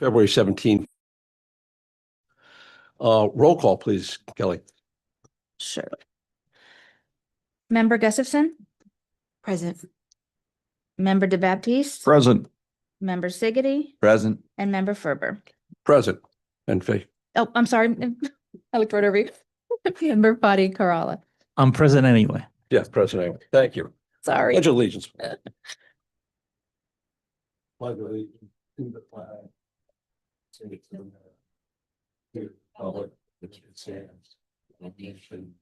February 17th. Roll call, please, Kelly. Sure. Member Gustafson? Present. Member DeBaptiste? Present. Member Siggety? Present. And Member Ferber? Present. And Faye. Oh, I'm sorry. I looked right over you. Member Fadi Karala. I'm present anyway. Yes, President. Thank you. Sorry. Pledge allegiance. Pledge allegiance to the flag. To the republic which it stands, one nation,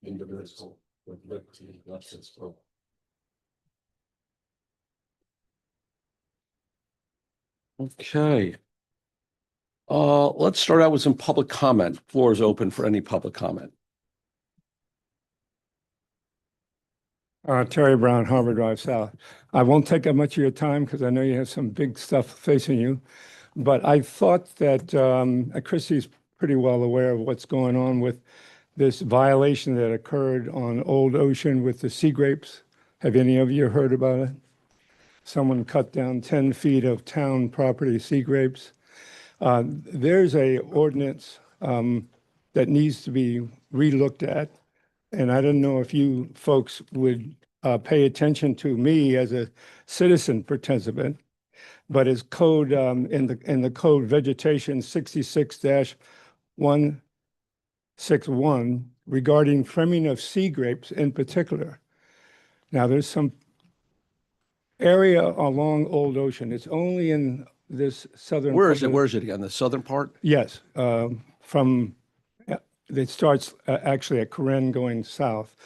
indivisible, with liberty and justice for all. Okay. Let's start out with some public comment. Floor is open for any public comment. Terry Brown, Harbor Drive South. I won't take up much of your time because I know you have some big stuff facing you. But I thought that Chrissy's pretty well aware of what's going on with this violation that occurred on Old Ocean with the sea grapes. Have any of you heard about it? Someone cut down 10 feet of town property sea grapes. There's a ordinance that needs to be relooked at. And I don't know if you folks would pay attention to me as a citizen participant, but it's code in the code vegetation 66-161 regarding trimming of sea grapes in particular. Now there's some area along Old Ocean. It's only in this southern. Where is it? Where is it again? The southern part? Yes, from it starts actually at Corinne going south.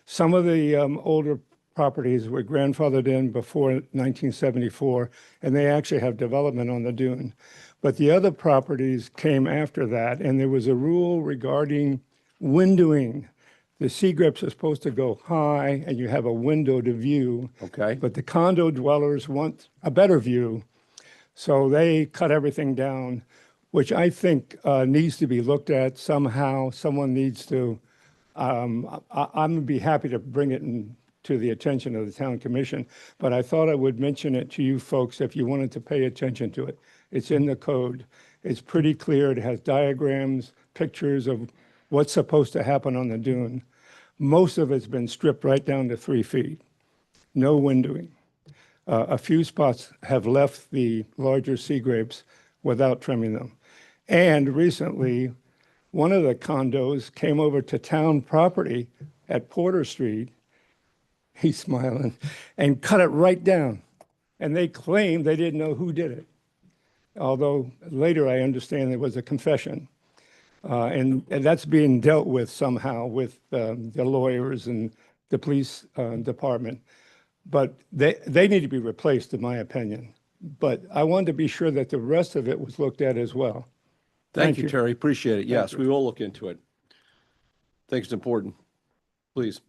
Some of the older properties were grandfathered in before 1974, and they actually have development on the dune. But the other properties came after that, and there was a rule regarding windowing. The sea grapes are supposed to go high, and you have a window to view. Okay. But the condo dwellers want a better view, so they cut everything down, which I think needs to be looked at somehow. Someone needs to, I'm gonna be happy to bring it to the attention of the town commission, but I thought I would mention it to you folks if you wanted to pay attention to it. It's in the code. It's pretty clear. It has diagrams, pictures of what's supposed to happen on the dune. Most of it's been stripped right down to 3 feet. No windowing. A few spots have left the larger sea grapes without trimming them. And recently, one of the condos came over to town property at Porter Street, he's smiling, and cut it right down. And they claimed they didn't know who did it. Although later I understand there was a confession. And that's being dealt with somehow with the lawyers and the police department. But they need to be replaced, in my opinion. But I wanted to be sure that the rest of it was looked at as well. Thank you, Terry. Appreciate it. Yes, you. we will look into it. I think it's important. Please.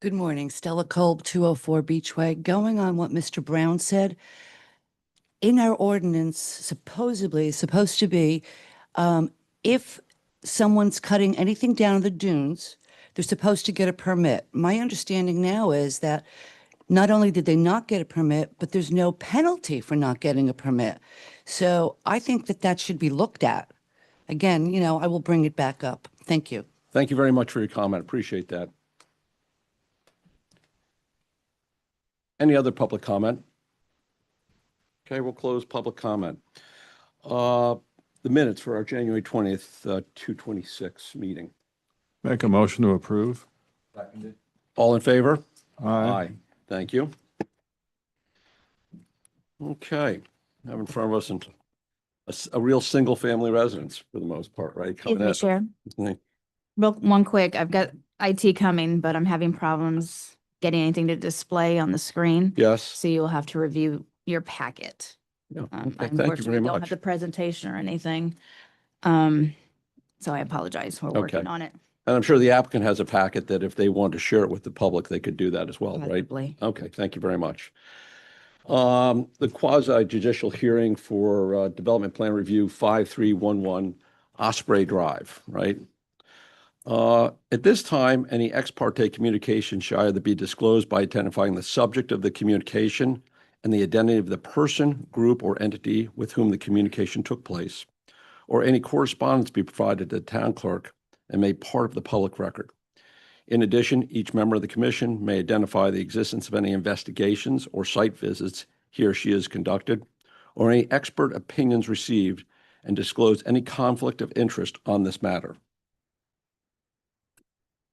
Good morning, Stella Kolb, 204 Beachway. Going on what Mr. Brown said, in our ordinance, supposedly supposed to be, if someone's cutting anything down the dunes, they're supposed to get a permit. My understanding now is that not only did they not get a permit, but there's no penalty for not getting a permit. So I think that that should be looked at. Again, you know, I will bring it back up. Thank you. Thank you very much for your comment. Appreciate that. Any other public comment? Okay, we'll close public comment. The minutes for our January 20th, 226 meeting. Make a motion to approve. All in favor? Aye. Thank you. Okay, have in front of us a real single-family residence for the most part, right? Excuse Coming me, in. Chair. Mhm. Real one quick, I've got IT coming, but I'm having problems getting anything to display on the screen. Yes. So you'll have to review your packet. Yeah, I okay, thank you unfortunately very don't have much. the presentation or anything. So I apologize. We're working Okay. on it. And I'm sure the applicant has a packet that if they want to share it with the public, they could do that as well, right? Possibly. Okay, thank you very much. The quasi judicial hearing for development plan review 5311 Osprey Drive, right? At this time, any ex parte communication shall either be disclosed by identifying the subject of the communication and the identity of the person, group, or entity with whom the communication took place, or any correspondence be provided to the town clerk and made part of the public record. In addition, each member of the commission may identify the existence of any investigations or site visits he or she has conducted, or any expert opinions received, and disclose any conflict of interest on this matter.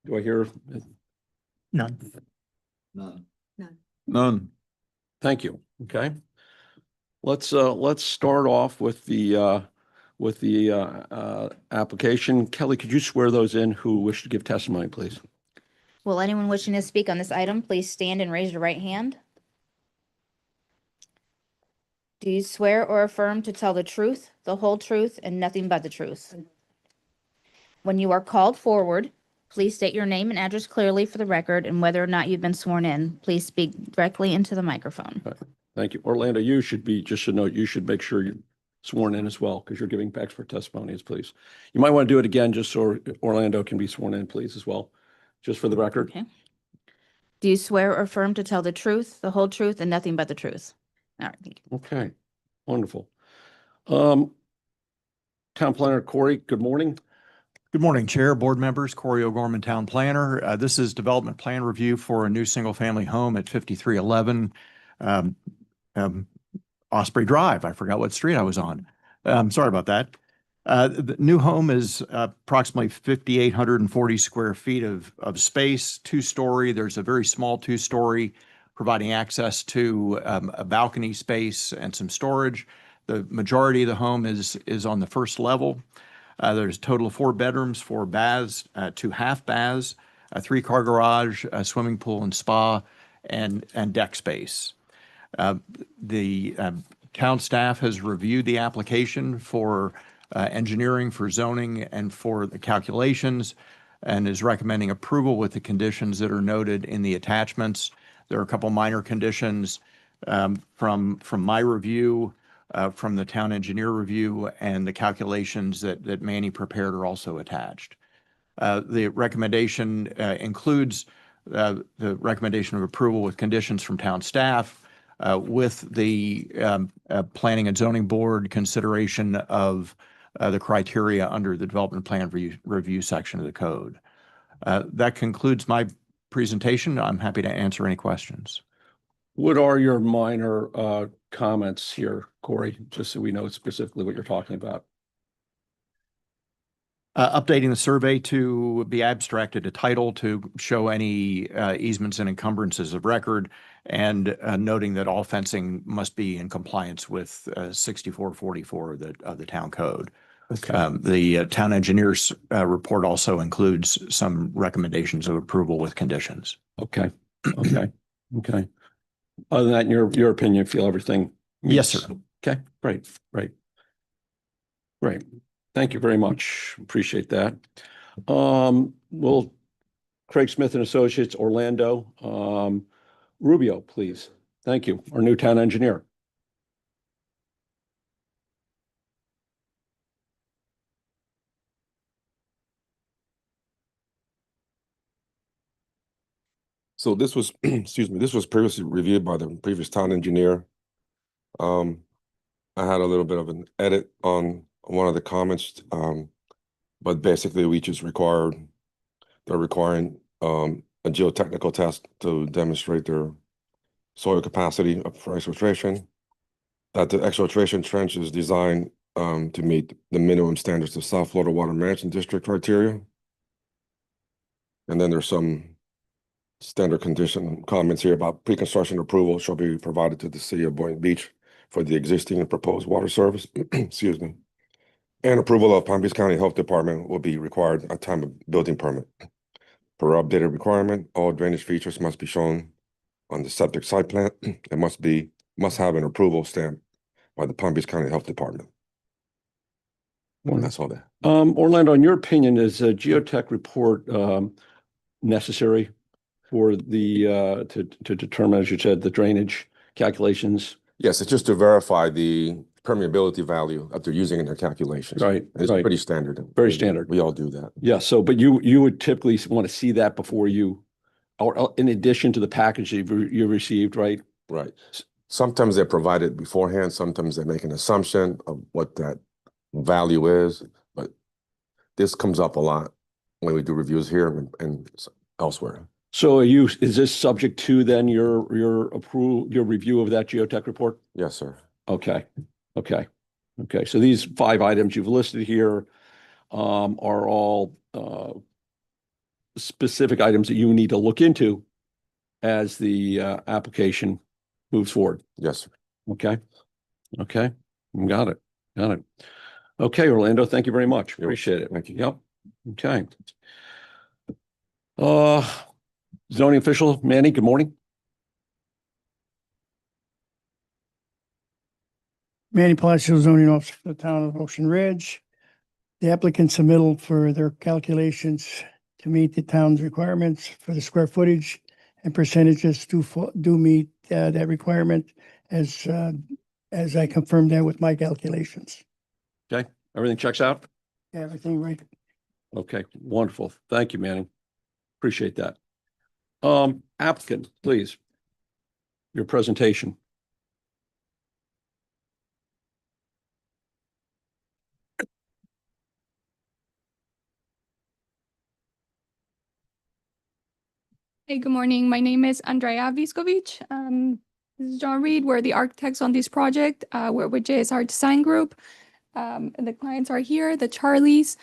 Do I hear? None. None. Thank you. Okay. Let's start off with the application. Kelly, could you swear those in who wish to give testimony, please? Will anyone wishing to speak on this item, please stand and raise your right hand? Do you swear or affirm to tell the truth, the whole truth, and nothing but the truth? When you are called forward, please state your name and address clearly for the record, and whether or not you've been sworn in. Please speak directly into the microphone. Thank you. Orlando, you should be, just a note, you should make sure you're sworn in as well, because you're giving expert testimonies, please. You might want to do it again, just so Orlando can be sworn in, please, as well, just for the record. Okay. Do you swear or affirm to tell the truth, the whole truth, and nothing but the truth? All right, thank you. Okay, wonderful. Town Planner Corey, good morning. Good morning, Chair, board members, Corey O'Gorman, Town Planner. This is development plan review for a new single-family home at 5311 Osprey Drive. I forgot what street I was on. Sorry about that. The new home is approximately 5,840 square feet of space, two-story. There's a very small two-story providing access to a balcony space and some storage. The majority of the home is on the first level. There's a total of 4 bedrooms, 4 baths, 2 half baths, a 3-car garage, a swimming pool and spa, and deck space. The town staff has reviewed the application for engineering, for zoning, and for the calculations, and is recommending approval with the conditions that are noted in the attachments. There are a couple minor conditions from my review, from the town engineer review, and the calculations that Manny prepared are also attached. The recommendation includes the recommendation of approval with conditions from town staff, with the planning and zoning board consideration of the criteria under the development plan review section of the code. That concludes my presentation. I'm happy to answer any questions. What are your minor comments here, Corey, just so we know specifically what you're talking about? Updating the survey to be abstracted to title to show any easements and encumbrances of record, and noting that all fencing must be in compliance with 6444 of the town code. Okay. The town engineer's report also includes some recommendations of approval with conditions. Okay. Okay. Okay. Other than that, in your opinion, feel everything? Yes, meets- sir. Okay, great, great. Great. Thank you very much. Appreciate that. Well, Craig Smith and Associates, Orlando, Rubio, please. Thank you. Our new town engineer. So this was, excuse me, this was previously reviewed by the previous town engineer. I had a little bit of an edit on one of the comments, but basically we just they're requiring a geotechnical test to demonstrate their soil capacity for exfiltration. That the exfiltration trench is designed to meet the minimum standards of South Florida Water Management District criteria. And then there's some standard condition comments here about pre-construction approval shall be provided to the city of Boynton Beach for the existing and proposed water service, excuse me. And approval of Palm Beach County Health Department will be required at time of building permit. Per updated requirement, all drainage features must be shown on the septic site plan. It must have an approval stamp by the Palm Beach County Health Department. And that's all that. Orlando, in your opinion, is a geotech report necessary for the to determine, as you said, the drainage calculations? Yes, it's just to verify the permeability value that they're using in their calculations. Right, It's right. pretty standard. Very standard. We all do that. Yeah, so, but you would typically want to see that before you, or in addition to the package that you received, right? Right. Sometimes they're provided beforehand, sometimes they make an assumption of what that value is, but this comes up a lot when we do reviews here and elsewhere. So is this subject to then your approval, your review of that geotech report? Yes, sir. Okay, okay, okay. So these 5 items you've listed here are all specific items that you need to look into as the application moves forward. Yes, sir. Okay, okay, got it, got it. Okay, Orlando, thank you very much. You're Appreciate it. Thank you. Yep, okay. Zoning official, Manny, good morning. Manny Palacio, zoning officer for the town of Ocean Ridge. The applicant submittal for their calculations to meet the town's requirements for the square footage and percentages do meet that requirement as I confirmed that with my calculations. Okay, everything checks out? Everything right. Okay, wonderful. Thank you, Manny. Appreciate that. Applicant, please. Your presentation. Hey, good morning. My name is Andrea Viskovich. This is John Reed. We're the architects on this project. We're with JSR Design Group. And the clients are here, the Charlies.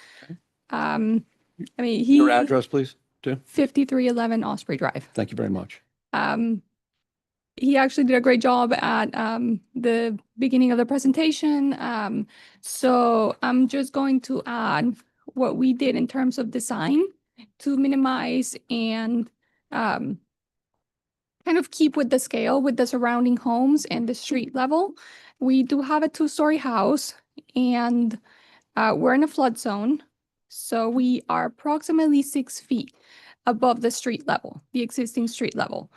Your address, please, too. 5311 Osprey Drive. Thank you very much. He actually did a great job at the beginning of the presentation. So I'm just going to add what we did in terms of design to minimize and kind of keep with the scale with the surrounding homes and the street level. We do have a 2-story house and we're in a flood zone. So we are approximately 6 feet above the street level, the existing street level.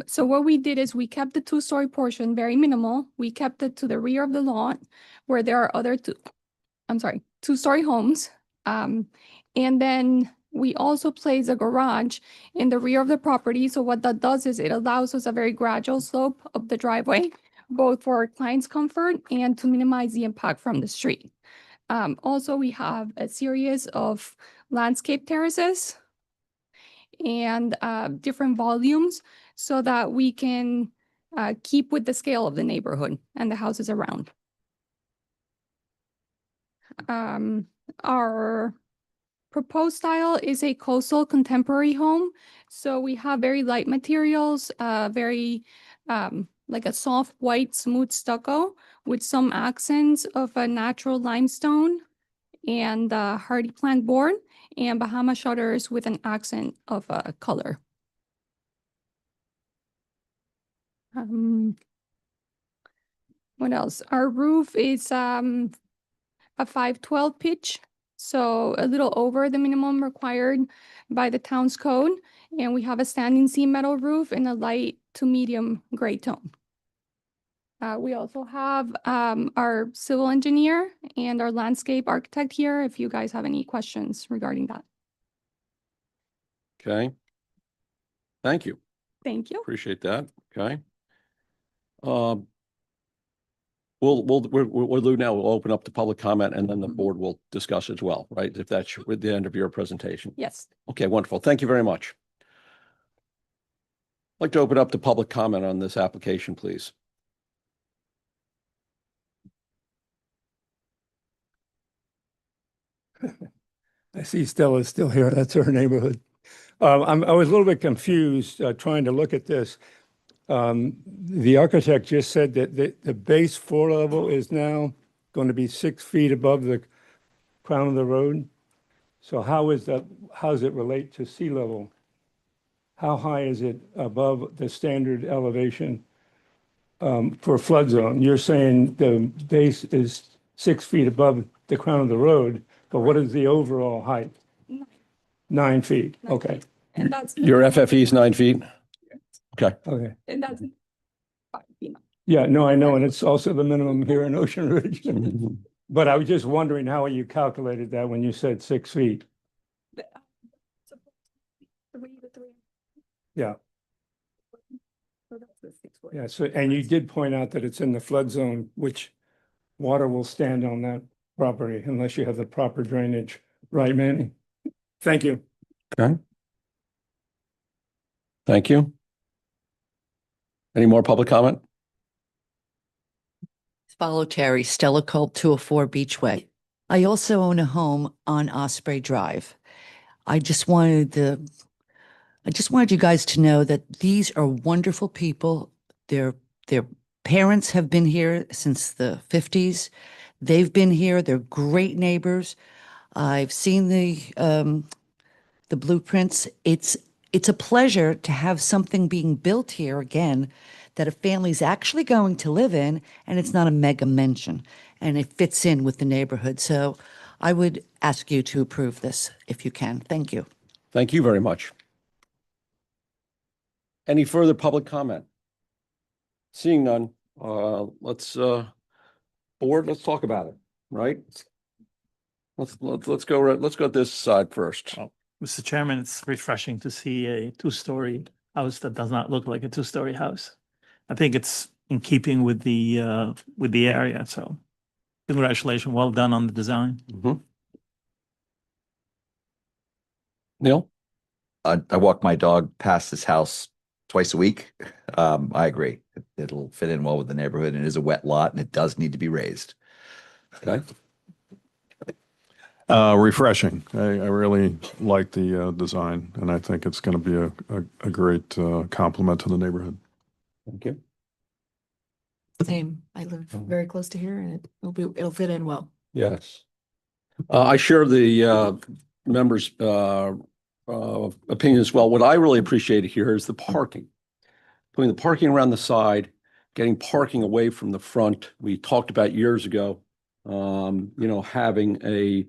So what we did is we kept the 2-story portion very minimal. We kept it to the rear of the lot where there are other 2-story homes. And then we also place a garage in the rear of the property. So what that does is it allows us a very gradual slope of the driveway, both for our clients' comfort and to minimize the impact from the street. Also, we have a series of landscape terraces and different volumes so that we can keep with the scale of the neighborhood and the houses around. Our proposed style is a coastal contemporary home. So we have very light materials, very like a soft white smooth stucco with some accents of a natural limestone and hardy plank board and Bahama shutters with an accent of color. What else? Our roof is a 512 pitch. So a little over the minimum required by the town's code. And we have a standing seam metal roof in a light to medium gray tone. We also have our civil engineer and our landscape architect here if you guys have any questions regarding that. Okay. Thank you. Thank you. Appreciate that. Okay. We'll do now, we'll open up to public comment and then the board will discuss as well, right? If that's at the end of your presentation. Yes. Okay, wonderful. Thank you very much. I'd like to open up to public comment on this application, please. I see Stella's still here. That's her neighborhood. I was a little bit confused trying to look at this. The architect just said that the base floor level is now going to be 6 feet above the crown of the road. So how does it relate to sea level? How high is it above the standard elevation for flood zone? You're saying the base is 6 feet above the crown of the road, but what is the overall height? 9 feet. Okay. And that's Your FFE is 9 feet? Okay. Okay. and that's 5 feet. Yeah, no, I know, and it's also the minimum here in Ocean Ridge. Mhm. But I was just wondering how you calculated that when you said 6 feet. Yeah. Yeah, so, and you did point out that it's in the flood zone, which water will stand on that property unless you have the proper drainage, right, Manny? Thank you. Okay. Thank you. Any more public comment? Follow Terry, Stella Culp, 204 Beachway. I also own a home on Osprey Drive. I just wanted you guys to know that these are wonderful people. Their parents have been here since the 50s. They've been here. They're great neighbors. I've seen the blueprints. It's a pleasure to have something being built here again that a family's actually going to live in, and it's not a mega mansion, and it fits in with the neighborhood. So I would ask you to approve this if you can. Thank you. Thank you very much. Any further public comment? Seeing none, let's talk about it, right? Let's go this side first. Mr. Chairman, it's refreshing to see a two-story house that does not look like a two-story house. I think it's in keeping with the area, so congratulations, well done on the design. Mhm. Neil? I walk my dog past this house twice a week. I agree. It'll fit in well with the neighborhood, and it is a wet lot, and it does need to be raised. Okay. Refreshing. I really like the design, and I think it's going to be a great complement to the neighborhood. Thank you. Same. I live very close to here and it'll fit in well. Yes. I share the members' opinion as well. What I really appreciate here is the parking. Putting the parking around the side, getting parking away from the front. We talked about years ago, having a,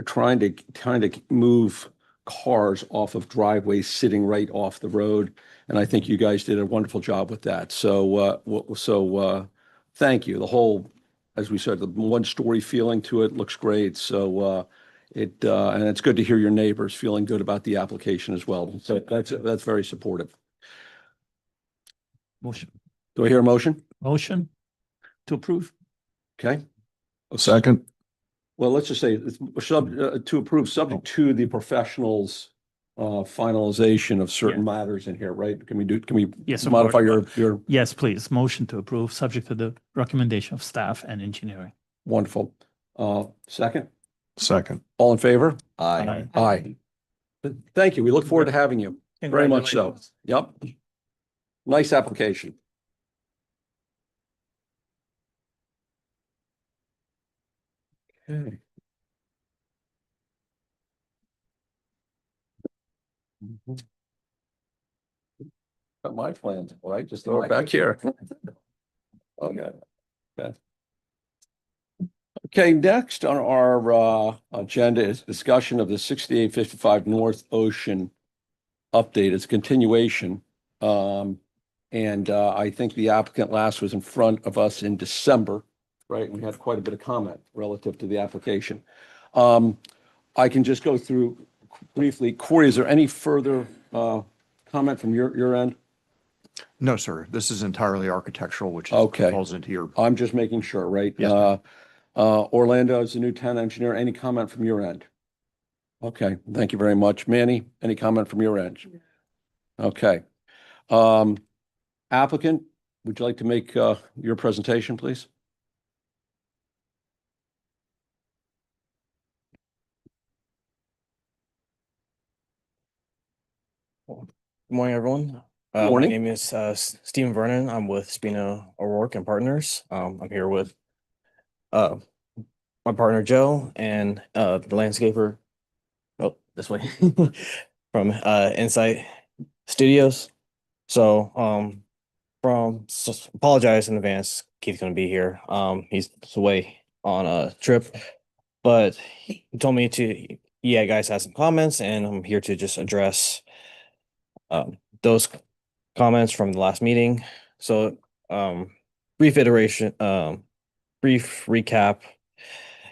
trying to move cars off of driveways sitting right off the road. And I think you guys did a wonderful job with that. So thank you. The whole, as we said, the one-story feeling to it looks great. So and it's good to hear your neighbors feeling good about the application as well. So that's very supportive. Motion. Do I hear a motion? Motion to approve. Okay. Second. Well, let's just say it's to approve, subject to the professionals' finalization of certain matters in here, right? Can we Yes, of modify course. your Yes, please. Motion to approve, subject to the recommendation of staff and engineering. wonderful. Second, Second. all in favor? Aye. Aye. Thank you. We look forward to having you. Very much so. Congratulations. Yep. Nice application. Okay. Got my plans, right? Just throw it back here. Okay. Okay. Okay, next on our agenda is discussion of the 6855 North Ocean update. It's a continuation. And I think the applicant last was in front of us in December, right? We had quite a bit of comment relative to the application. I can just go through briefly. Corey, is there any further comment from your end? No, sir. This is entirely architectural, which Okay. falls into your. I'm just making sure, right? Yes, ma'am. Orlando is the new town engineer. Any comment from your end? Okay, thank you very much. Manny, any comment from your end? Okay. Applicant, would you like to make your presentation, please? Good morning, everyone. Morning. My name is Stephen Vernon. I'm with Spina O'Rourke and Partners. I'm here with my partner Joe and the landscaper. Oh, this way from Insight Studios. So apologize in advance. Keith's gonna be here. He's away on a trip, but he told me to. Yeah, guys had some comments, and I'm here to just address those comments from the last meeting. So brief iteration, brief recap.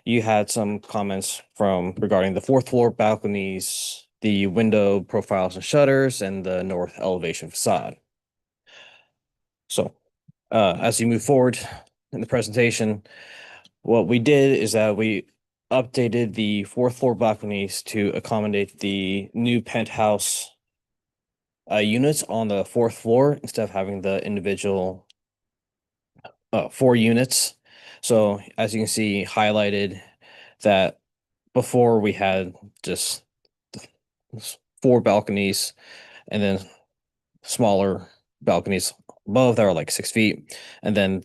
You had some comments from regarding the fourth floor balconies, the window profiles and shutters, and the north elevation facade. So, as you move forward in the presentation, what we did is that we updated the fourth floor balconies to accommodate the new penthouse units on the fourth floor instead of having the individual 4 units. So as you can see highlighted that before we had just 4 balconies and then smaller balconies above that are like 6 feet. And then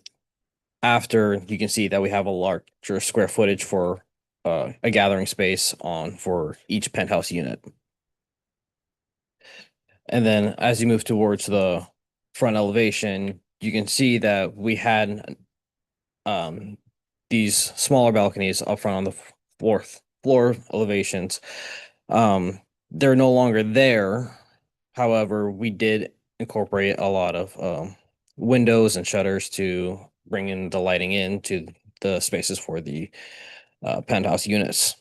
after you can see that we have a larger square footage for a gathering space on for each penthouse unit. And then as you move towards the front elevation, you can see that we had these smaller balconies up front on the fourth floor elevations. They're no longer there. However, we did incorporate a lot of windows and shutters to bring in the lighting into the spaces for the penthouse units.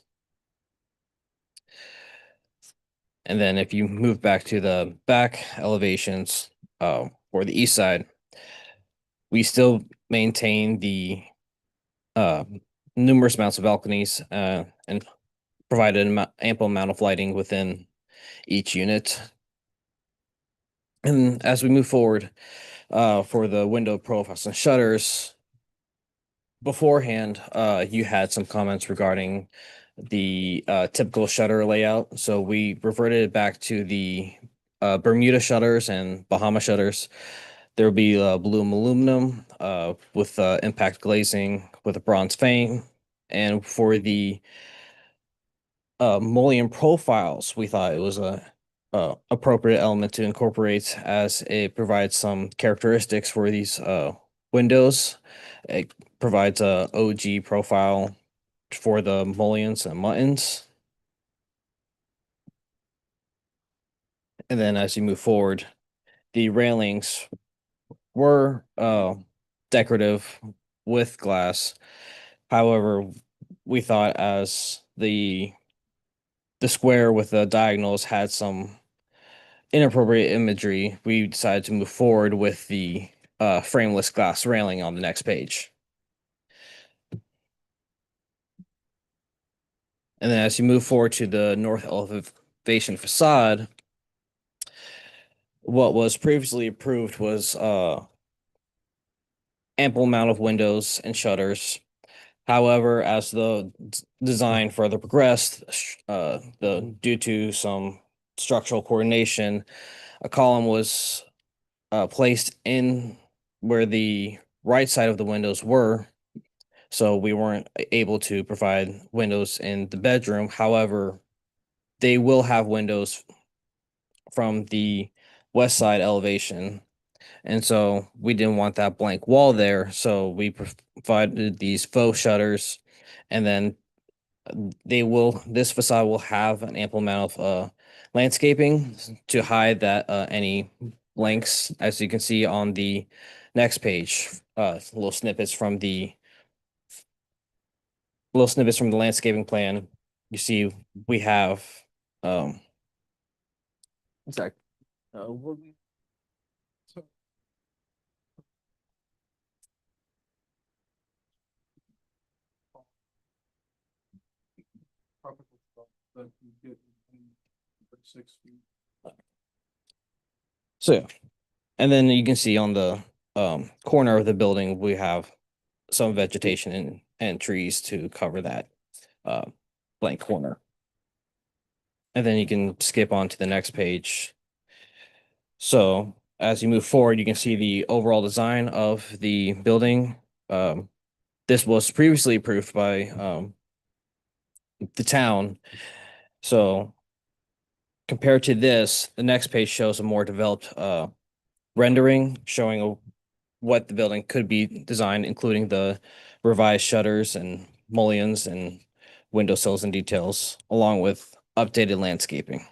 And then if you move back to the back elevations or the east side, we still maintain the numerous amounts of balconies and provided an ample amount of lighting within each unit. And as we move forward for the window profiles and shutters, beforehand, you had some comments regarding the typical shutter layout. So we reverted it back to the Bermuda shutters and Bahama shutters. There will be blue aluminum with impact glazing with a bronze frame. And for the mullion profiles, we thought it was a appropriate element to incorporate as it provides some characteristics for these windows. It provides a OG profile for the mullions and muttons. And then as you move forward, the railings were decorative with glass. However, we thought as the square with the diagonals had some inappropriate imagery, we decided to move forward with the frameless glass railing on the next page. And then as you move forward to the north elevation facade, what was previously approved was ample amount of windows and shutters. However, as the design further progressed, due to some structural coordination, a column was placed in where the right side of the windows were. So we weren't able to provide windows in the bedroom. However, they will have windows from the west side elevation. And so we didn't want that blank wall there. So we provided these faux shutters, and then this facade will have an ample amount of landscaping to hide that any blanks, as you can see on the next page, little snippets from the landscaping plan. You see, we have sorry. So, yeah. And then you can see on the corner of the building, we have some vegetation and trees to cover that blank corner. And then you can skip on to the next page. So as you move forward, you can see the overall design of the building. This was previously approved by the town. So compared to this, the next page shows a more developed rendering showing what the building could be designed, including the revised shutters and mullions and window sills and details, along with updated landscaping.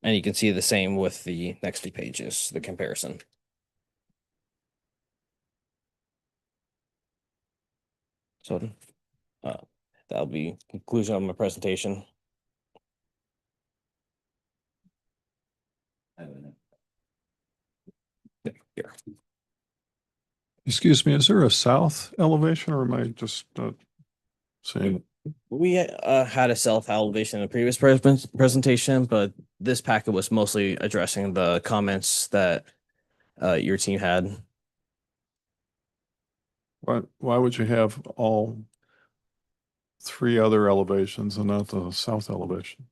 And you can see the same with the next few pages, the comparison. So uh, that'll be conclusion of my presentation. Here. Excuse me, is there a south elevation or am I just saying it? We had a self elevation in the previous presentation, but this packet was mostly addressing the comments that your team had. Why would you have all three other elevations and not the south elevation?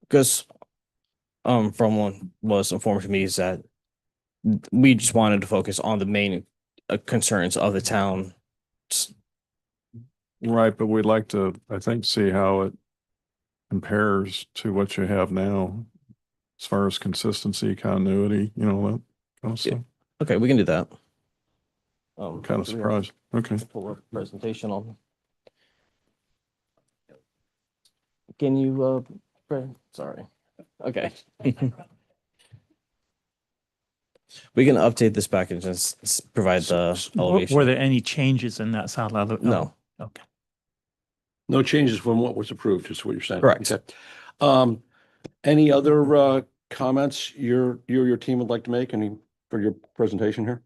Because from what was informed to me is that we just wanted to focus on the main concerns of the town. Right, but we'd like to, I think, see how it compares to what you have now as far as consistency, continuity, you know, that kind of stuff. Okay, we can do that. Kind of surprised. Okay. Pull up presentation on. Can you, sorry. Okay. We can update this package and provide the elevation. Were there any changes in that south elevation? No. Okay. No changes from what was approved, is what you're saying? Correct. Okay. Any other comments your team would like to make? Any for your presentation here?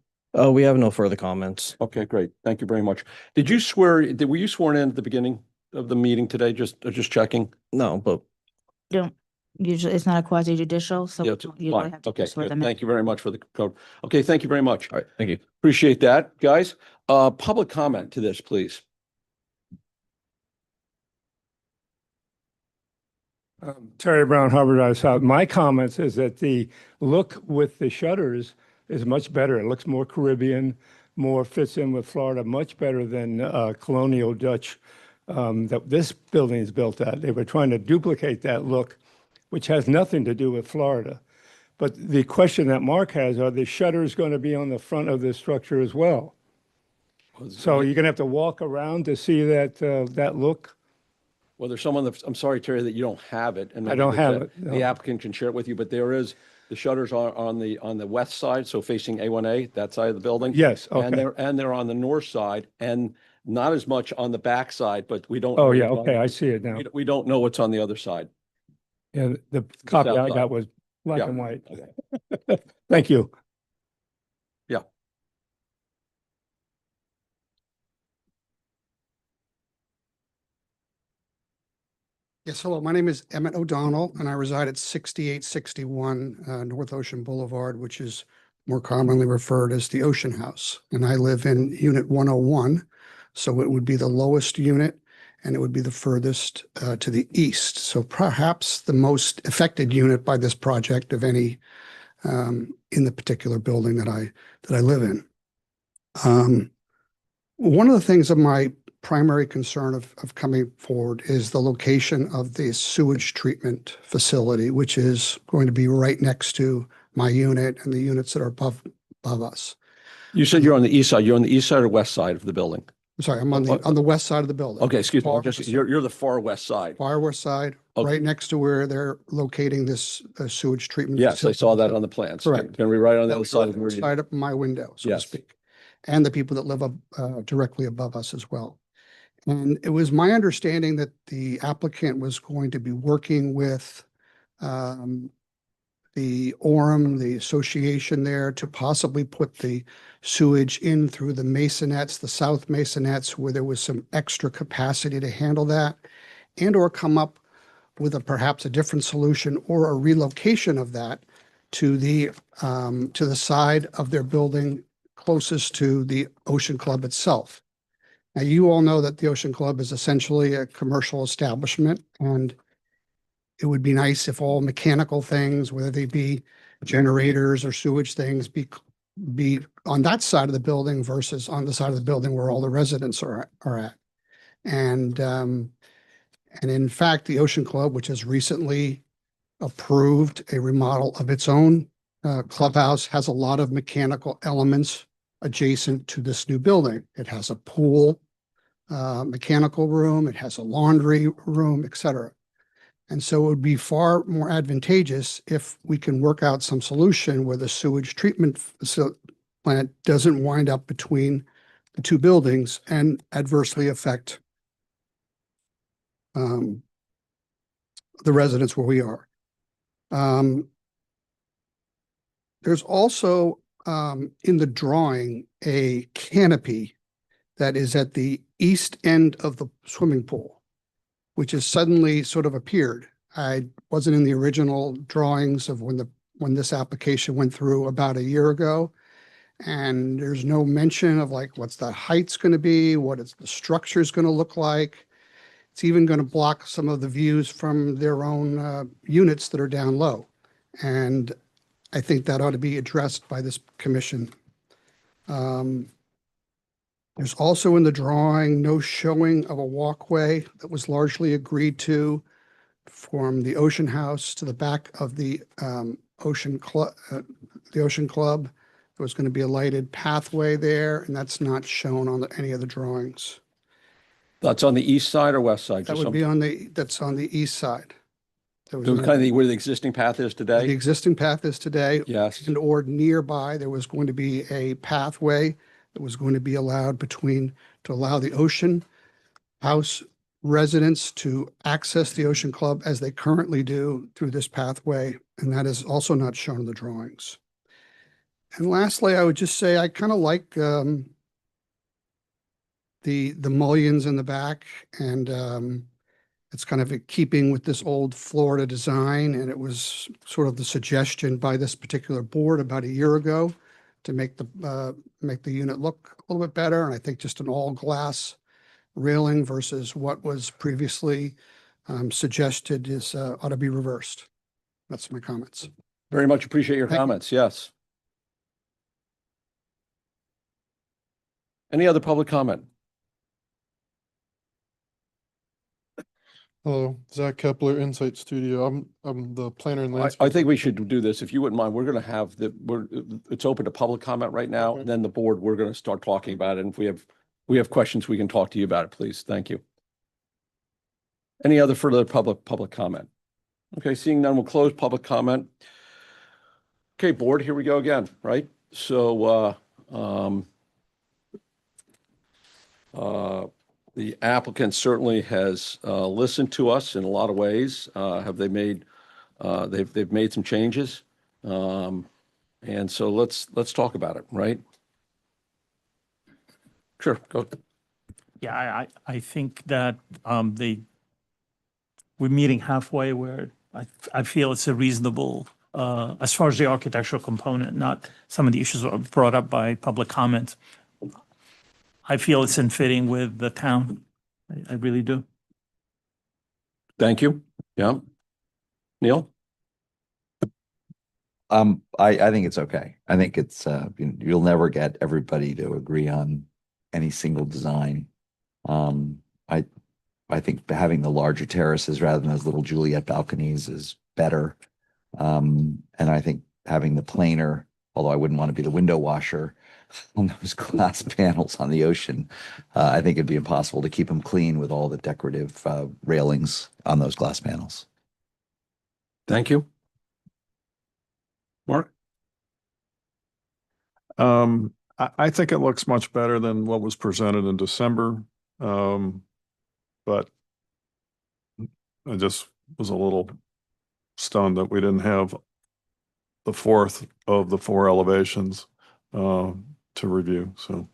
We have no further comments. Okay, great. Thank you very much. Were you sworn in at the beginning of the meeting today? Just checking? No, but Don't, usually, it's not a quasi judicial, so Yeah, we it's don't usually fine. have to Okay, swear good. them in. Thank you very much for the code. Okay, thank you very much. all right, thank you. Appreciate that, guys. Public comment to this, please. Terry Brown, Harvard Eye South. My comments is that the look with the shutters is much better. It looks more Caribbean, more fits in with Florida, much better than colonial Dutch that this building is built at. They were trying to duplicate that look, which has nothing to do with Florida. But the question that Mark has, are the shutters going to be on the front of the structure as well? So you're going to have to walk around to see that look? Well, there's someone that's, I'm sorry, Terry, that you don't have it. And I don't maybe have the- it, no. The applicant can share it with you, but the shutters are on the west side, so facing A1A, that side of the building. Yes, And okay. they're on the north side and not as much on the back side, but we don't. Oh, know yeah, what's on- okay, I see it now. We don't know what's on the other side. Yeah, the copy I outside. got was black Yeah. and white. Thank you. Yeah. Yes, hello. My name is Emmett O'Donnell, and I reside at 6861 North Ocean Boulevard, which is more commonly referred as the Ocean House. And I live in Unit 101, so it would be the lowest unit, and it would be the furthest to the east. So perhaps the most affected unit by this project of any in the particular building that I live in. One of the things of my primary concern of coming forward is the location of the sewage treatment facility, which is going to be right next to my unit and the units that are above us. You said you're on the east side. You're on the east side or west side of the building? I'm sorry, I'm on the west side of the building. Okay, excuse me. Far Just, west you're the far west side. Far west side, Okay. right next to where they're locating this sewage treatment. Yes, I facility. saw that on the plans. Correct. Going to be right on the That other would side be of where you. Side up my window, so to Yes. speak, and the people that live up directly above us as well. And it was my understanding that the applicant was going to be working with the Orem, the association there, to possibly put the sewage in through the masonettes, the south masonettes, where there was some extra capacity to handle that, and or come up with perhaps a different solution or a relocation of that to the side of their building closest to the Ocean Club itself. Now, you all know that the Ocean Club is essentially a commercial establishment, and it would be nice if all mechanical things, whether they be generators or sewage things, be on that side of the building versus on the side of the building where all the residents are at. And in fact, the Ocean Club, which has recently approved a remodel of its own clubhouse, has a lot of mechanical elements adjacent to this new building. It has a pool, mechanical room, it has a laundry room, etc. And so it would be far more advantageous if we can work out some solution where the sewage treatment plant doesn't wind up between the two buildings and adversely affect the residents where we are. There's also in the drawing a canopy that is at the east end of the swimming pool, which has suddenly sort of appeared. I wasn't in the original drawings of when this application went through about a year ago. And there's no mention of like what's the height's going to be, what is the structure's going to look like. It's even going to block some of the views from their own units that are down low. And I think that ought to be addressed by this commission. There's also in the drawing no showing of a walkway that was largely agreed to from the Ocean House to the back of the Ocean Club. There was going to be a lighted pathway there, and that's not shown on any of the drawings. That's on the east side or west side? That would be that's on the east side. There was So no- kind of where the existing path is The today? existing path is today. Yes. And or nearby, there was going to be a pathway that was going to be allowed to allow the Ocean House residents to access the Ocean Club as they currently do through this pathway. And that is also not shown in the drawings. And lastly, I would just say I kind of like the mullions in the back, and it's kind of in keeping with this old Florida design, and it was sort of the suggestion by this particular board about a year ago to make the unit look a little bit better. And I think just an all glass railing versus what was previously suggested is ought to be reversed. That's my comments. Very much appreciate your Thank you. comments. Yes. Any other public comment? Hello, Zach Kepler, Insight Studio. I'm the planner and I landscape. think we should do this. If you wouldn't mind, we're going to have it's open to public comment right now. Okay. And then the board, we're going to start talking about it. And if we have questions, we can talk to you about it, please. Thank you. Any other further public comment? Okay, seeing none, we'll close public comment. Okay, board, here we go again, right? So, the applicant certainly has listened to us in a lot of ways. They've made some changes. And so let's talk about it, right? Sure, go. Yeah, I think that we're meeting halfway where I feel it's a reasonable, as far as the architectural component, not some of the issues that were brought up by public comment. I feel it's in fitting with the town. I really do. Thank you. Yeah. Neil? I think it's okay. I think it's, you'll never get everybody to agree on any single design. I think having the larger terraces rather than those little Juliet balconies is better. And I think having the planer, although I wouldn't want to be the window washer on those glass panels on the ocean, I think it'd be impossible to keep them clean with all the decorative railings on those glass panels. Thank you. Mark? I think it looks much better than what was presented in December. But I just was a little stunned that we didn't have the fourth of the four elevations to review. So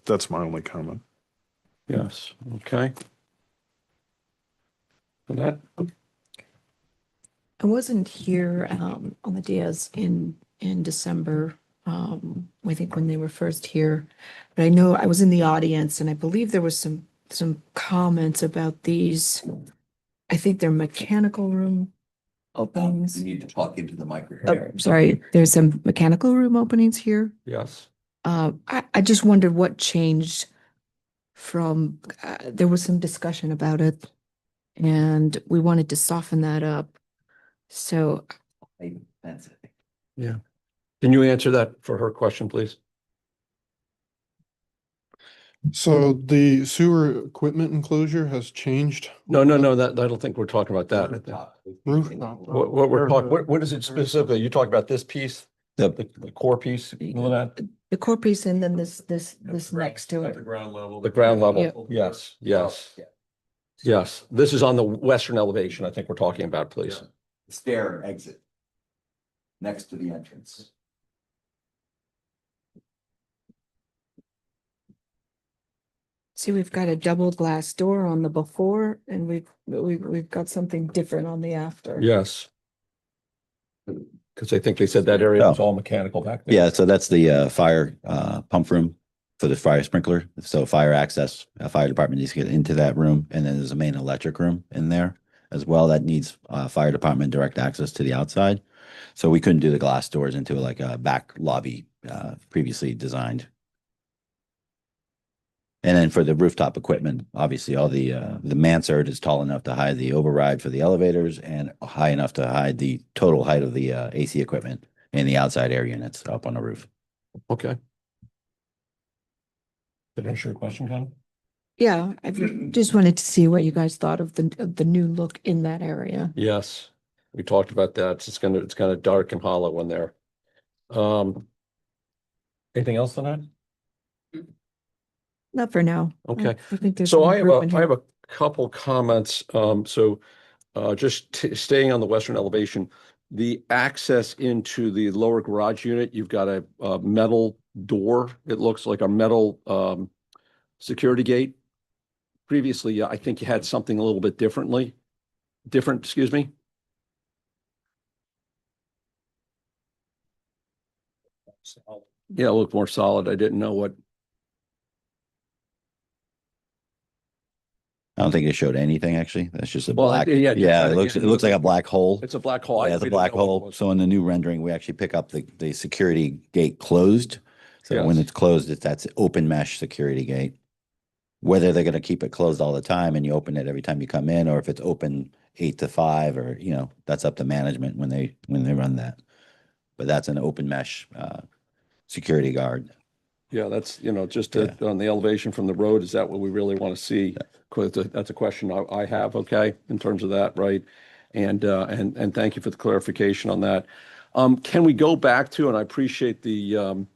that's my only comment. Yes, okay. Annette? I wasn't here on the Diaz in December. I think when they were first here, but I know I was in the audience, and I believe there was some comments about these. I think they're mechanical room openings. You need to talk into the microphone. Oh, sorry, there's some mechanical room openings here. Yes. I just wondered what changed from, there was some discussion about it, and we wanted to soften that up. So, Yeah. Can you answer that for her question, please? So the sewer equipment enclosure has changed. No, that, I don't think we're talking about that. Rooftop. What we're talking, what is it specifically? You talking about this piece, the core piece, all of that? the core piece and then this next to At the it. ground level. The ground Yeah. level, yes, yes. Yes, this is on the western elevation, I think we're talking about, please. Stair exit. Next to the entrance. See, we've got a double glass door on the before and we've got something different on the after. Yes. Because I think they said that area was all mechanical back there. Yeah, so that's the fire pump room for the fire sprinkler. So fire access, fire department needs to get into that room. And then there's a main electric room in there as well that needs fire department direct access to the outside. So we couldn't do the glass doors into like a back lobby previously designed. And then for the rooftop equipment, obviously all the mansard is tall enough to hide the override for the elevators and high enough to hide the total height of the AC equipment and the outside air units up on the roof. Okay. Did I answer your question, Ken? Yeah, I just wanted to see what you guys thought of the new look in that area. Yes, we talked about that. It's kind of dark and hollow in there. Anything else on that? Not for now. Okay. I think there's. So some I improvement here. have a couple comments. Just staying on the western elevation, the access into the lower garage unit, you've got a metal door. It looks like a metal security gate. Previously, I think you had something a little bit different, excuse me. Yeah, it looked more solid. I didn't know what. I don't think it showed anything actually. That's just a Well, black. yeah, It looks like a black hole. It's a black hole. Yeah, it's We a didn't black know what it hole. was. So in the new rendering, we actually pick up the security gate closed. So when Yes. it's closed, that's open mesh security gate. Whether they're gonna keep it closed all the time and you open it every time you come in, or if it's open 8 to 5, or, that's up to management when they run that. But that's an open mesh security guard. Yeah, that's, just on the elevation from the road, is that what we really want to see? 'Cause that's a question I have, okay, in terms of that, right? And thank you for the clarification on that. Can we go back to, and I appreciate the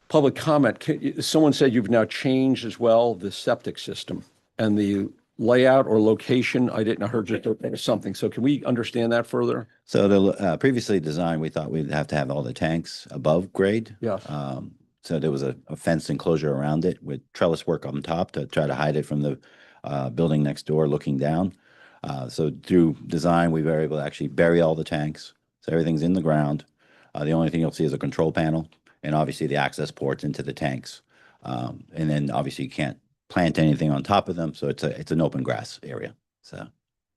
public comment, someone said you've now changed as well the septic system and the layout or location. I heard just something. So can we understand that further? So the previously designed, we thought we'd have to have all the tanks above grade. Yeah. So there was a fenced enclosure around it with trellis work on top to try to hide it from the building next door looking down. So through design, we were able to actually bury all the tanks. So everything's in the ground. The only thing you'll see is a control panel and obviously the access ports into the tanks. And then obviously you can't plant anything on top of them. So it's an open grass area. So.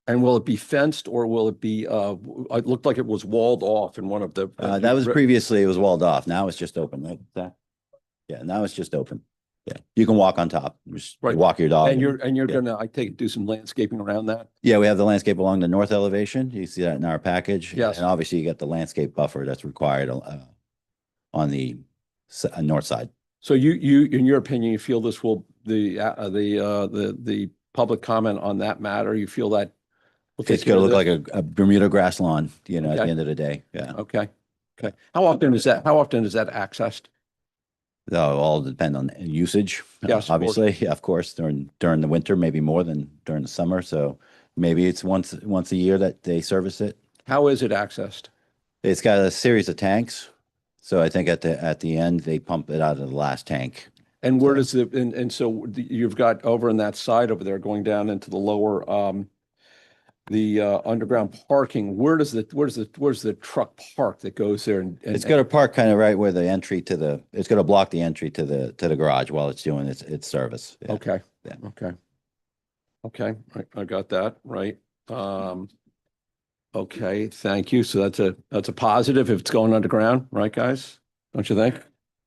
And will it be fenced or will it be, it looked like it was walled off in one of the. That was previously, it was walled off. Now it's just open, right? Zach? Yeah, now it's just open. Yeah, you can walk on top, just Right. walk your dog. And you're yeah. gonna, I take it, do some landscaping around that? Yeah, we have the landscape along the north elevation. You see that in our package. Yes. And obviously you got the landscape buffer that's required on the north side. So you, in your opinion, you feel this will, the public comment on that matter, you feel that? will take It's gonna care look of like a Bermuda grass lawn, at the Okay. end of the day. Yeah. Okay, okay. How often is that accessed? That'll all depend on usage. Yes, of course. Obviously, yeah, of course, during the winter, maybe more than during the summer. So maybe it's once a year that they service it. How is it accessed? It's got a series of tanks. So I think at the end, they pump it out of the last tank. And where does so you've got over in that side over there going down into the lower, the underground parking, where's the truck park that goes there? And It's going to park kind of right where the entry it's going to block the entry to the garage while it's doing its service. Yeah. Okay. Yeah. Okay. I got that, right. Okay, thank you. So that's a positive if it's going underground, right, guys? Don't you think?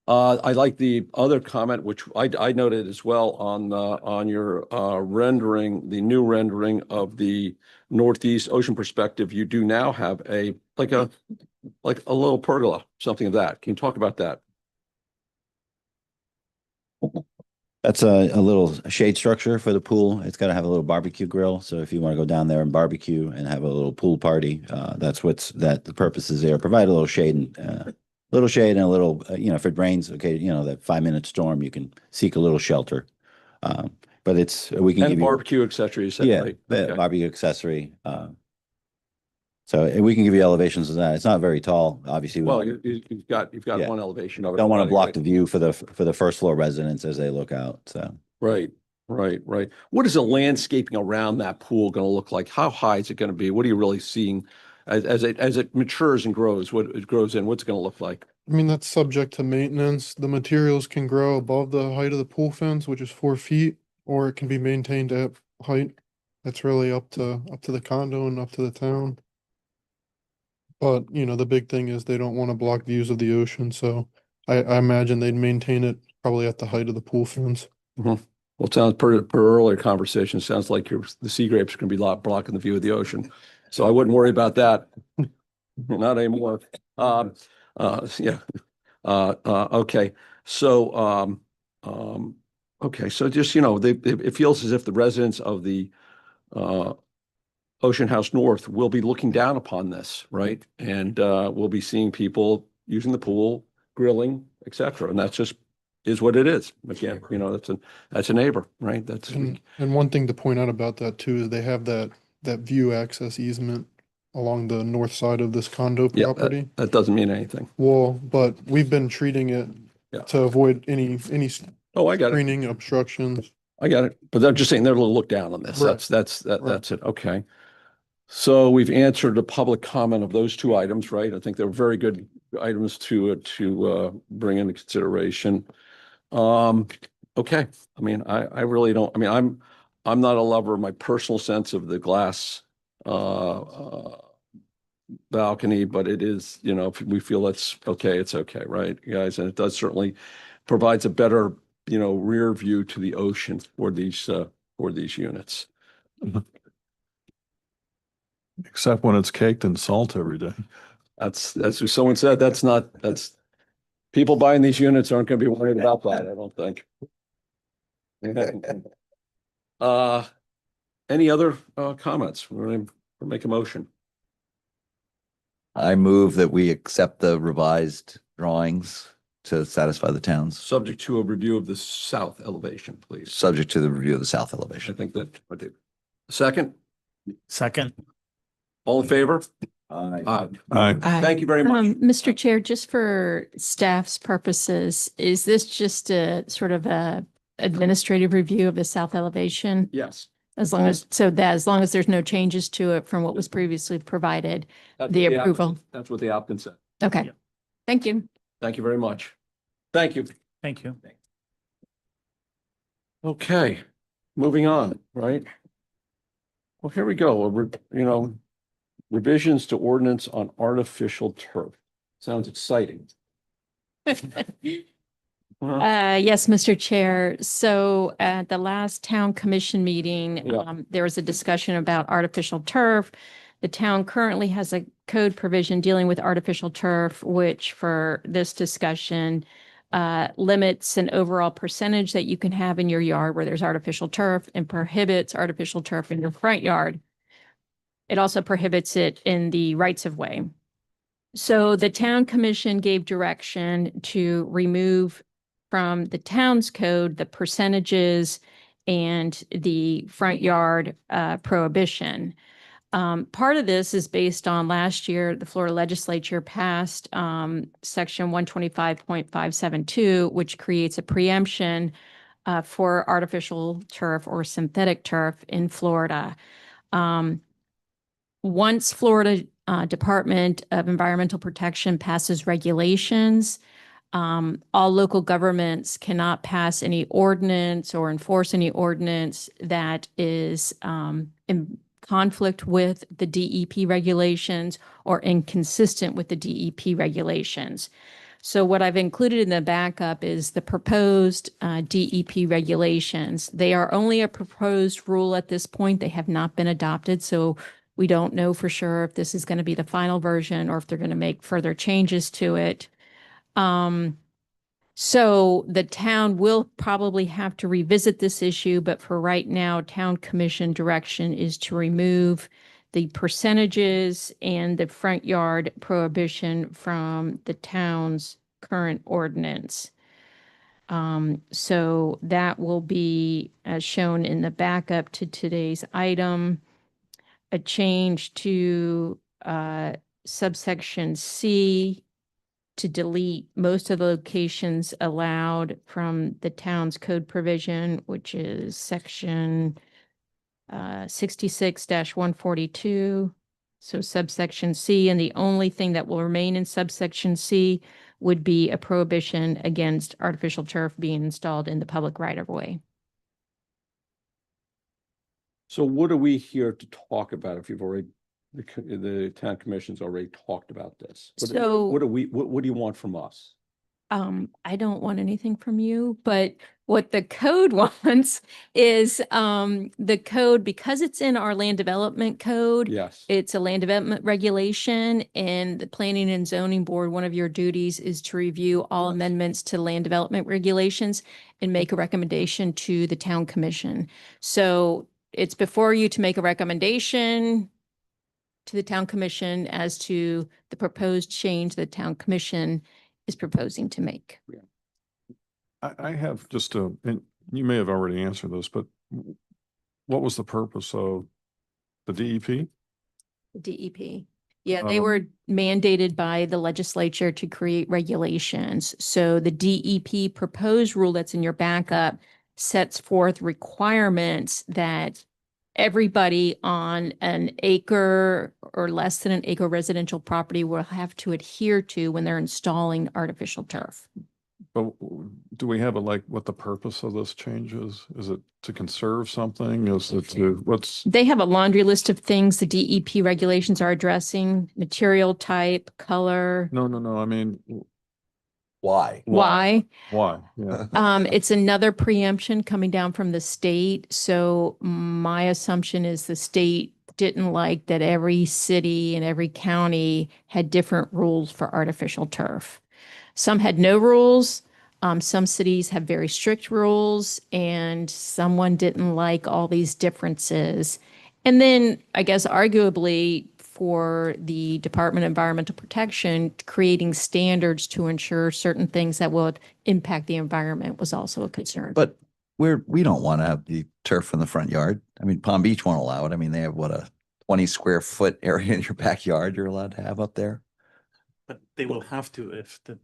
I like the other comment, which I noted as well on your rendering, the new rendering of the northeast ocean perspective. You do now have a little pergola, something of that. Can you talk about that? That's a little shade structure for the pool. It's got to have a little barbecue grill. So if you want to go down there and barbecue and have a little pool party, the purpose is there. Provide a little shade and a little shade and a little, if it rains, okay, that 5-minute storm, you can seek a little shelter. But we can And give you. barbecue, et cetera, you said, Yeah, right? the Okay. barbecue accessory. So we can give you elevations of that. It's not very tall, obviously. we Well, want- you've got Yeah. one elevation of it. Don't want to already, block right? the view for the first floor residents as they look out, so. Right. What is the landscaping around that pool going to look like? How high is it going to be? What are you really seeing as it matures and grows? What it grows in? What's it going to look like? I mean, that's subject to maintenance. The materials can grow above the height of the pool fence, which is 4 feet, or it can be maintained at height. That's really up to the condo and up to the town. But, the big thing is they don't want to block views of the ocean, so I imagine they'd maintain it probably at the height of the pool fence. Well, it sounds per earlier conversation, sounds like the sea grapes are going to be blocking the view of the ocean. So I wouldn't worry about that. Not anymore. Yeah. Okay. So, okay. So just, it feels as if the residents of the, Ocean House North will be looking down upon this, right? And, we'll be seeing people using the pool, grilling, et cetera. And that's just is what it is. Again, that's a neighbor, right? That's, And one thing to point out about that too is they have that view access easement along the north side of this condo yeah, property. that doesn't mean anything. Well, but we've been treating it Yeah. to avoid any Oh, I got it. screening obstructions. I got it. But I'm just saying they're going to look down on this. Right. That's it. Okay. So we've answered the public comment of those two items, right? I think they're very good items to bring into consideration. Okay. I mean, I really don't, I mean, I'm not a lover of my personal sense of the glass balcony, but it is, if we feel that's okay, it's okay, right, guys? And it does certainly provides a better, rear view to the ocean for these units. Except when it's caked in salt every day. That's what someone said. That's people buying these units aren't going to be worried about that, I don't think. Any other comments? We're going to make a motion. I move that we accept the revised drawings to satisfy the towns, Subject to a review of the south elevation, please. subject to the review of the south I elevation. think that, I did. Second, Second. all in favor? Aye. Aye. Aye. Thank you very much. Mr. Chair, just for staff's purposes, is this just a sort of a administrative review of the south elevation? Yes. As long as there's no changes to it from what was previously provided, That's the what approval. applicant- That's what the applicant said. Okay. Yeah. Thank you. Thank you very much. Thank you. Thank you. Okay, moving on, right? Well, here we go. Revisions to ordinance on artificial turf. Sounds exciting. Yes, Mr. Chair. So at the last town commission meeting, Yeah. there was a discussion about artificial turf. The town currently has a code provision dealing with artificial turf, which for this discussion limits an overall percentage that you can have in your yard where there's artificial turf and prohibits artificial turf in your front yard. It also prohibits it in the rights of way. So the town commission gave direction to remove from the town's code the percentages and the front yard prohibition. Part of this is based on last year, the Florida legislature passed section 125.572, which creates a preemption for artificial turf or synthetic turf in Florida. Once Florida Department of Environmental Protection passes regulations, all local governments cannot pass any ordinance or enforce any ordinance that is in conflict with the DEP regulations or inconsistent with the DEP regulations. So what I've included in the backup is the proposed DEP regulations. They are only a proposed rule at this point. They have not been adopted, so we don't know for sure if this is going to be the final version or if they're going to make further changes to it. So the town will probably have to revisit this issue, but for right now, town commission direction is to remove the percentages and the front yard prohibition from the town's current ordinance. So that will be, as shown in the backup to today's item, a change to subsection C to delete most of the locations allowed from the town's code provision, which is section 66-142. So subsection C, and the only thing that will remain in subsection C would be a prohibition against artificial turf being installed in the public right of way. So what are we here to talk about if you've already, the town commission's already talked about this? So- What do you want from us? I don't want anything from you, but what the code wants is the code, because it's in our land development code. Yes. It's a land development regulation, and the planning and zoning board, one of your duties is to review all amendments to land development regulations and make a recommendation to the town commission. So it's before you to make a recommendation to the town commission as to the proposed change the town commission is proposing to make. I have just a, and you may have already answered this, but what was the purpose of the DEP? DEP. Yeah, they Um, were mandated by the legislature to create regulations. So the DEP proposed rule that's in your backup sets forth requirements that everybody on an acre or less than an acre residential property will have to adhere to when they're installing artificial turf. But do we have what the purpose of this change is? Is it to conserve something? Is it to, what's, They have a laundry list of things the DEP regulations are addressing: material type, color. no, I mean, Why? Why? why? Yeah. It's another preemption coming down from the state. So my assumption is the state didn't like that every city and every county had different rules for artificial turf. Some had no rules. Some cities have very strict rules, and someone didn't like all these differences. And then I guess arguably for the Department of Environmental Protection, creating standards to ensure certain things that would impact the environment was also a concern. But we don't want to have the turf in the front yard. I mean, Palm Beach won't allow it. I mean, they have a 20 square foot area in your backyard you're allowed to have up there. But they will have to if the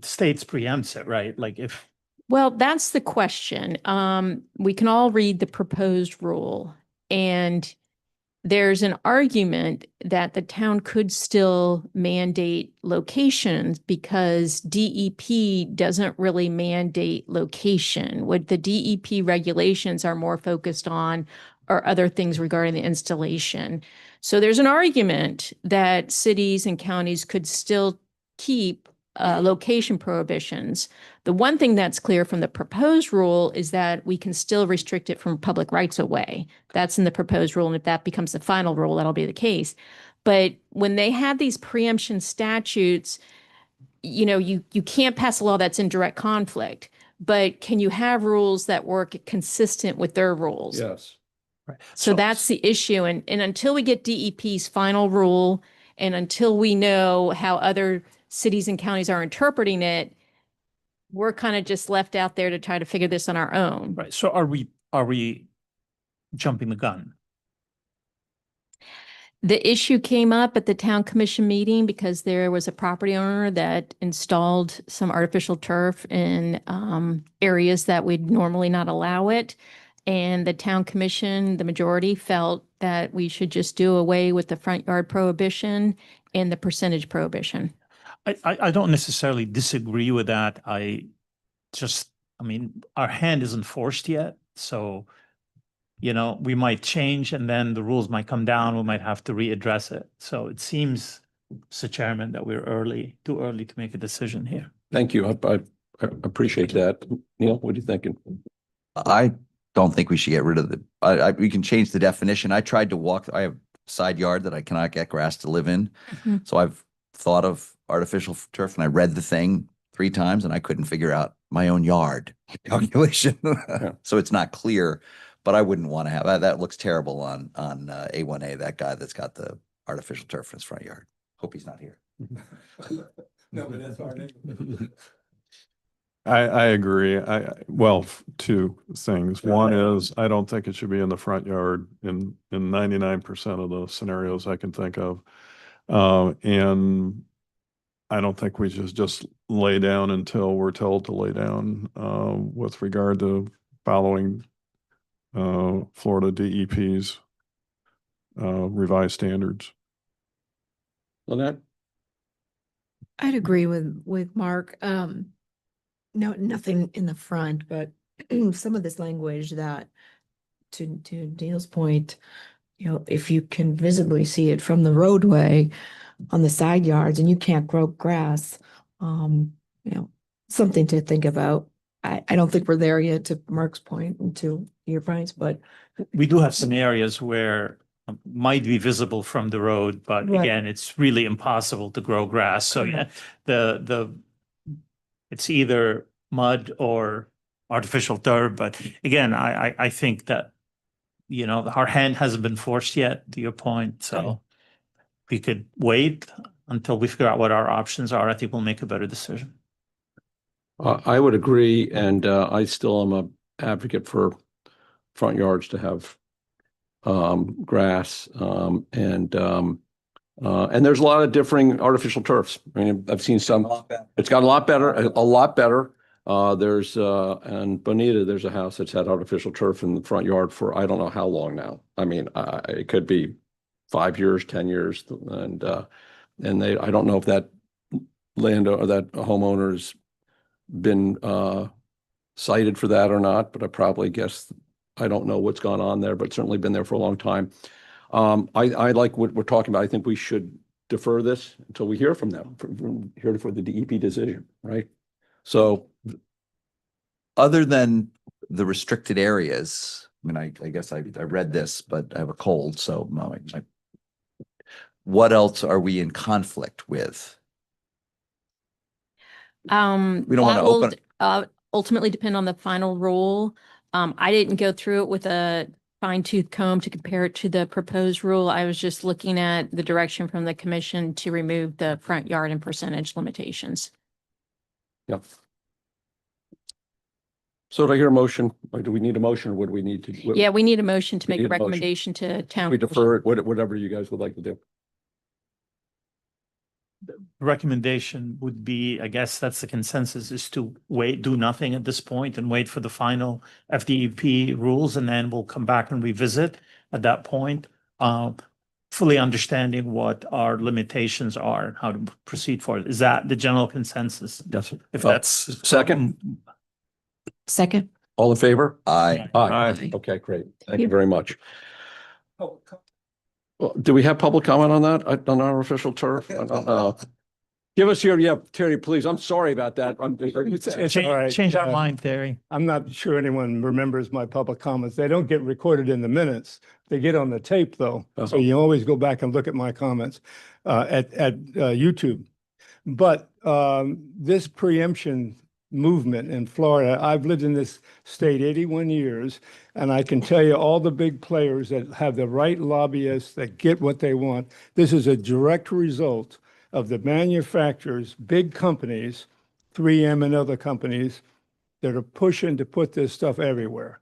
states preempts it, right? Like if. Well, that's the question. We can all read the proposed rule, and there's an argument that the town could still mandate locations because DEP doesn't really mandate location. What the DEP regulations are more focused on are other things regarding the installation. So there's an argument that cities and counties could still keep location prohibitions. The one thing that's clear from the proposed rule is that we can still restrict it from public rights of way. That's in the proposed rule, and if that becomes the final rule, that'll be the case. But when they have these preemption statutes, you can't pass a law that's in direct conflict, but can you have rules that work consistent with their rules? Yes. Right. So that's the issue. And until we get DEP's final rule, and until we know how other cities and counties are interpreting it, we're kind of just left out there to try to figure this on our own. Right. So are we jumping the gun? The issue came up at the town commission meeting because there was a property owner that installed some artificial turf in areas that we'd normally not allow it. And the town commission, the majority, felt that we should just do away with the front yard prohibition and the percentage prohibition. I don't necessarily disagree with that. I mean, our hand isn't forced yet. So, we might change and then the rules might come down. We might have to readdress it. So it seems, Mr. Chairman, that we're too early to make a decision here. Thank you. I appreciate that. Neil, what are you thinking? I don't think we should get rid of we can change the definition. I tried to walk, I have a side yard that I cannot get grass to live in. Mhm. So I've thought of artificial turf and I read the thing 3 times and I couldn't figure out my own yard calculation. So it's not clear, but I wouldn't want to have, that looks terrible on A1A, that guy that's got the artificial turf in his front yard. Hope he's not here. No, but that's our neighborhood. I agree. Well, two things. One is, I don't think it should be in the front yard in 99% of the scenarios I can think of. And I don't think we should just lay down until we're told to lay down, with regard to following, Florida DEP's, revised standards. Lynette? I'd agree with Mark. No, nothing in the front, but some of this language that, to Neil's point, if you can visibly see it from the roadway on the side yards and you can't grow grass, something to think about. I don't think we're there yet, to Mark's point and to your points, but We do have some areas where might be visible from the road, but Right. again, it's really impossible to grow grass. So yeah, it's either mud or artificial turf. But again, I think that, our hand hasn't been forced yet, to your point. So we could wait until we figure out what our options are. I think we'll make a better decision. I would agree, and I still am an advocate for front yards to have grass, and there's a lot of differing artificial turfs. I mean, I've seen some. It's got a lot better, a lot better. There's and Bonita, there's a house that's had artificial turf in the front yard for I don't know how long now. I mean, it could be 5 years, 10 years, and I don't know if that land or that homeowner's been cited for that or not, but I probably guess I don't know what's gone on there, but certainly been there for a long time. I like what we're talking about. I think we should defer this until we hear from them, hear for the DEP decision, right? So, Other than the restricted areas, I mean, I guess I read this, but I have a cold, so what else are we in conflict with? We don't want to open. Ultimately depend on the final rule. I didn't go through it with a fine tooth comb to compare it to the proposed rule. I was just looking at the direction from the commission to remove the front yard and percentage limitations. yeah. So do I hear a motion, or do we need a motion, or what do we need to? Yeah, we need a motion to We make need a a motion. recommendation to town. We defer it, whatever you guys would like to do. Recommendation would be, I guess that's the consensus, is to wait, do nothing at this point and wait for the final FDEP rules, and then we'll come back and revisit at that point, fully understanding what our limitations are and how to proceed forward. Is that the general consensus? Yes. If that's Second, second. all in favor? Aye. Aye. Okay, great. Thank you very much. Well, do we have public comment on that, on our official turf? I don't know. Give us your, yeah, Terry, please. I'm sorry about that. It's all right. Change our mind, Terry. I'm not sure anyone remembers my public comments. They don't get recorded in the minutes. They get on the tape though. So you always go back and look at my comments at YouTube. But this preemption movement in Florida, I've lived in this state 81 years, and I can tell you all the big players that have the right lobbyists that get what they want. This is a direct result of the manufacturers, big companies, 3M and other companies that are pushing to put this stuff everywhere.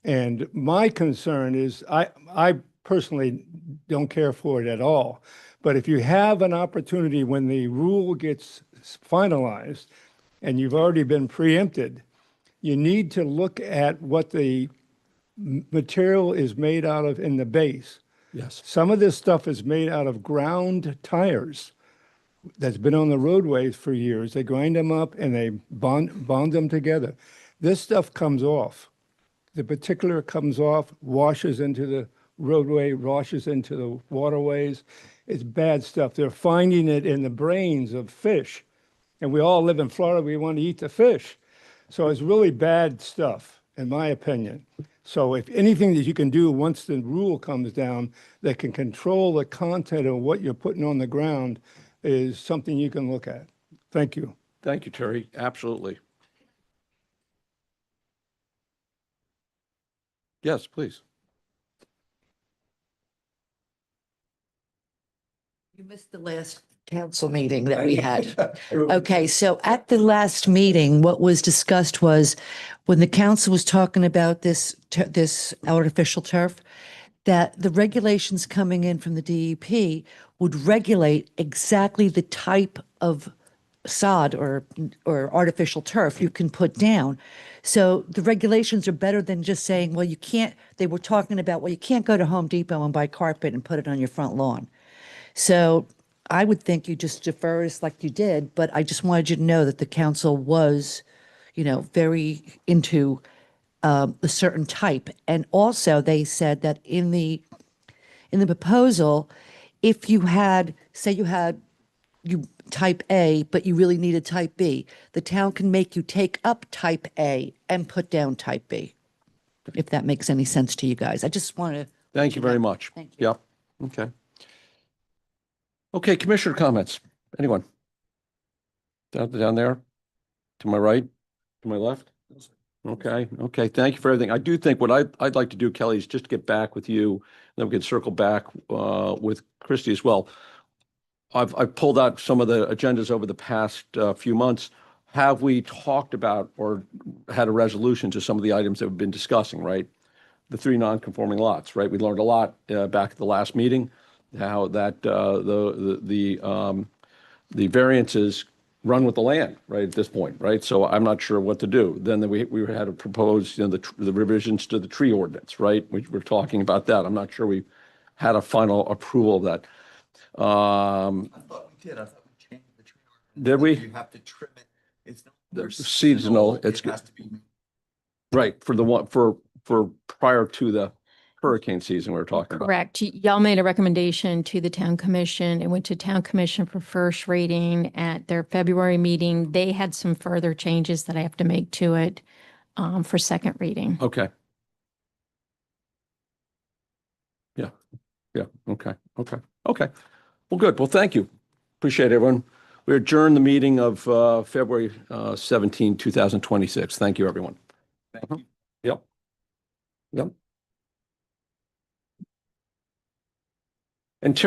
And my concern is, I personally don't care for it at all. But if you have an opportunity when the rule gets finalized and you've already been preempted, you need to look at what the material is made out of in the base. Yes. Some of this stuff is made out of ground tires that's been on the roadways for years. They grind them up and they bond them together. This stuff comes off. The particular comes off, washes into the roadway, washes into the waterways. It's bad stuff. They're finding it in the brains of fish. And we all live in Florida, we want to eat the fish. So it's really bad stuff, in my opinion. So if anything that you can do once the rule comes down that can control the content of what you're putting on the ground is something you can look at. Thank you. Thank you, Terry. Absolutely. Yes, please. You missed the last council meeting that we had. Okay, so at the last meeting, what was discussed was when the council was talking about this artificial turf, that the regulations coming in from the DEP would regulate exactly the type of sod or artificial turf you can put down. So the regulations are better than just saying, well, you can't, they were talking about, well, you can't go to Home Depot and buy carpet and put it on your front lawn. So I would think you just defer us like you did, but I just wanted you to know that the council was, very into a certain type. And also they said that in the proposal, if you had, say you type A, but you really needed type B, the town can make you take up type A and put down type B, if that makes any sense to you guys. I just want to. Thank you very much. Thank you. Yep. Okay. Okay, commissioner comments. Anyone? Down there? To my right? To my left? Okay, okay. Thank you for everything. I do think what I'd like to do, Kelly, is just get back with you, and then we can circle back with Christie as well. I've pulled out some of the agendas over the past few months. Have we talked about or had a resolution to some of the items that we've been discussing, right? The 3 non-conforming lots, right? We learned a lot back at the last meeting, how that the variances run with the land, right, at this point, right? So I'm not sure what to do. Then we had to propose, the revisions to the tree ordinance, right? We're talking about that. I'm not sure we had a final approval of that. I thought we did. I thought we changed the tree ordinance. Did we? You have to trim it. It's no Seasonal. It's It has to be. right for the one for prior to the hurricane season we were talking about. Correct. Y'all made a recommendation to the town commission. It went to town commission for first reading at their February meeting. They had some further changes that I have to make to it for second reading. Okay. Yeah. Yeah. Okay. Okay. Okay. Well, good. Well, thank you. Appreciate it, everyone. We adjourn the meeting of February 17, 2026. Thank you, everyone. Thank you. Yep. Yep. And Terry,